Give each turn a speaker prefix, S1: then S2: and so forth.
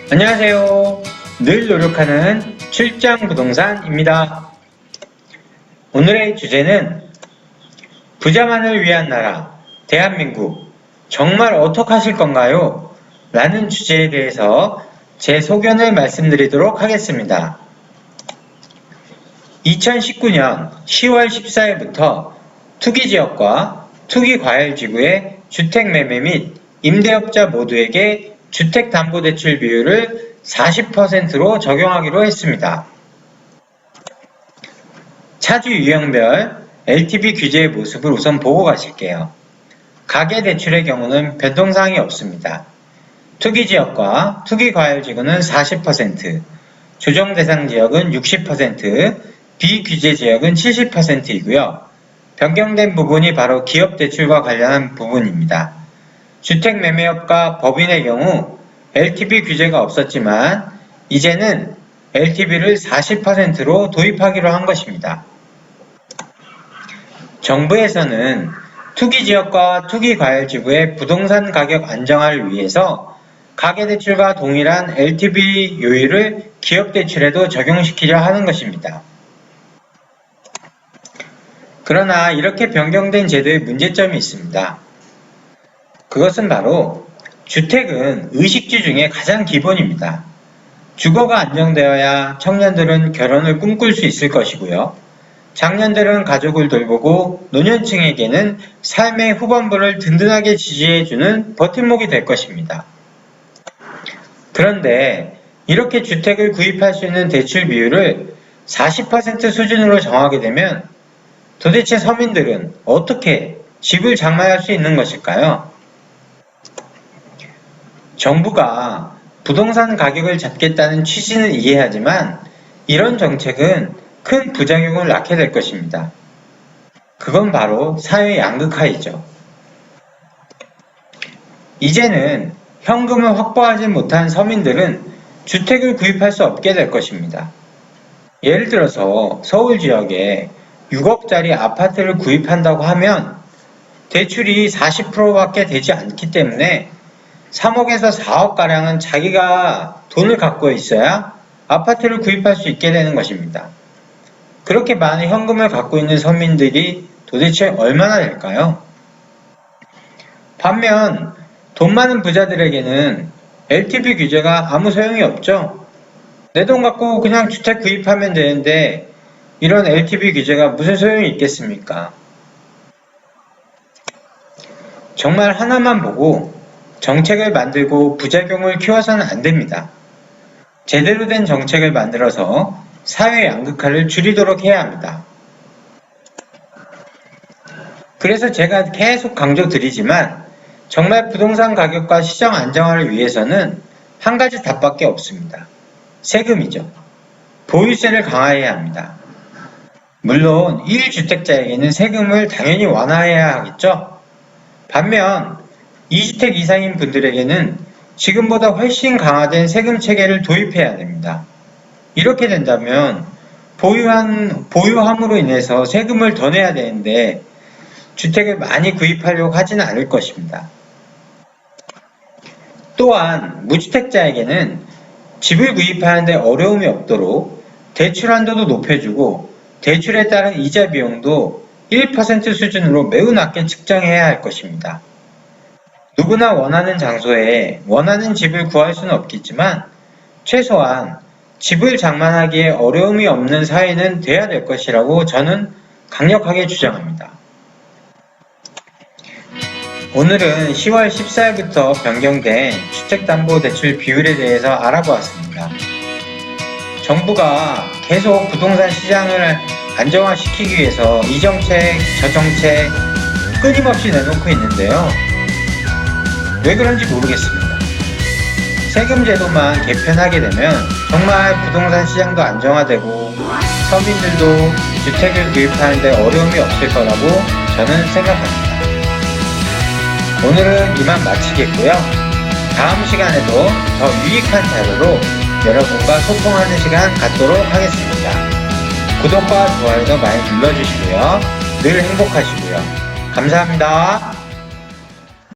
S1: 안녕하세요. 늘 노력하는 출장부동산입니다. 오늘의 주제는 부자만을 위한 나라, 대한민국, 정말 어떡하실 건가요? 라는 주제에 대해서 제 소견을 말씀드리도록 하겠습니다. 2019년 10월 14일부터 투기지역과 투기과열지구의 주택매매 및 임대업자 모두에게 주택담보대출 비율을 40%로 적용하기로 했습니다. 차주 유형별 LTV 규제의 모습을 우선 보고 가실게요. 가계대출의 경우는 변동사항이 없습니다. 투기지역과 투기과열지구는 40%, 조정대상지역은 60%, 비규제지역은 70%이고요. 변경된 부분이 바로 기업대출과 관련한 부분입니다. 주택매매업과 법인의 경우 LTV 규제가 없었지만 이제는 LTV를 40%로 도입하기로 한 것입니다. 정부에서는 투기지역과 투기과열지구의 부동산 가격 안정화를 위해서 가계대출과 동일한 LTV 요율을 기업대출에도 적용시키려 하는 것입니다. 그러나 이렇게 변경된 제도에 문제점이 있습니다. 그것은 바로 주택은 의식주 중에 가장 기본입니다. 주거가 안정되어야 청년들은 결혼을 꿈꿀 수 있을 것이고요. 장년들은 가족을 돌보고 노년층에게는 삶의 후반부를 든든하게 지지해주는 버팀목이 될 것입니다. 그런데 이렇게 주택을 구입할 수 있는 대출 비율을 40% 수준으로 정하게 되면 도대체 서민들은 어떻게 집을 장만할 수 있는 것일까요? 정부가 부동산 가격을 잡겠다는 취지는 이해하지만 이런 정책은 큰 부작용을 낳게 될 것입니다. 그건 바로 사회 양극화이죠. 이제는 현금을 확보하지 못한 서민들은 주택을 구입할 수 없게 될 것입니다. 예를 들어서 서울 지역에 6억짜리 아파트를 구입한다고 하면 대출이 40%밖에 되지 않기 때문에 3억에서 4억가량은 자기가 돈을 갖고 있어야 아파트를 구입할 수 있게 되는 것입니다. 그렇게 많은 현금을 갖고 있는 서민들이 도대체 얼마나 될까요? 반면 돈 많은 부자들에게는 LTV 규제가 아무 소용이 없죠. 내 돈 갖고 그냥 주택 구입하면 되는데 이런 LTV 규제가 무슨 소용이 있겠습니까? 정말 하나만 보고 정책을 만들고 부작용을 키워서는 안 됩니다. 제대로 된 정책을 만들어서 사회 양극화를 줄이도록 해야 합니다. 그래서 제가 계속 강조드리지만 정말 부동산 가격과 시장 안정화를 위해서는 한 가지 답밖에 없습니다. 세금이죠. 보유세를 강화해야 합니다. 물론 1주택자에게는 세금을 당연히 완화해야 하겠죠. 반면 2주택 이상인 분들에게는 지금보다 훨씬 강화된 세금 체계를 도입해야 됩니다. 이렇게 된다면 보유함으로 인해서 세금을 더 내야 되는데 주택을 많이 구입하려고 하지는 않을 것입니다. 또한 무주택자에게는 집을 구입하는데 어려움이 없도록 대출 한도도 높여주고 대출에 따른 이자 비용도 1% 수준으로 매우 낮게 측정해야 할 것입니다. 누구나 원하는 장소에 원하는 집을 구할 수는 없겠지만 최소한 집을 장만하기에 어려움이 없는 사회는 돼야 될 것이라고 저는 강력하게 주장합니다. 오늘은 10월 14일부터 변경된 주택담보대출 비율에 대해서 알아보았습니다. 정부가 계속 부동산 시장을 안정화시키기 위해서 이 정책, 저 정책 끊임없이 내놓고 있는데요. 왜 그런지 모르겠습니다. 세금 제도만 개편하게 되면 정말 부동산 시장도 안정화되고 서민들도 주택을 구입하는데 어려움이 없을 거라고 저는 생각합니다. 오늘은 이만 마치겠고요. 다음 시간에도 더 유익한 자료로 여러분과 소통하는 시간 갖도록 하겠습니다. 구독과 좋아요도 많이 눌러주시고요. 늘 행복하시고요. 감사합니다.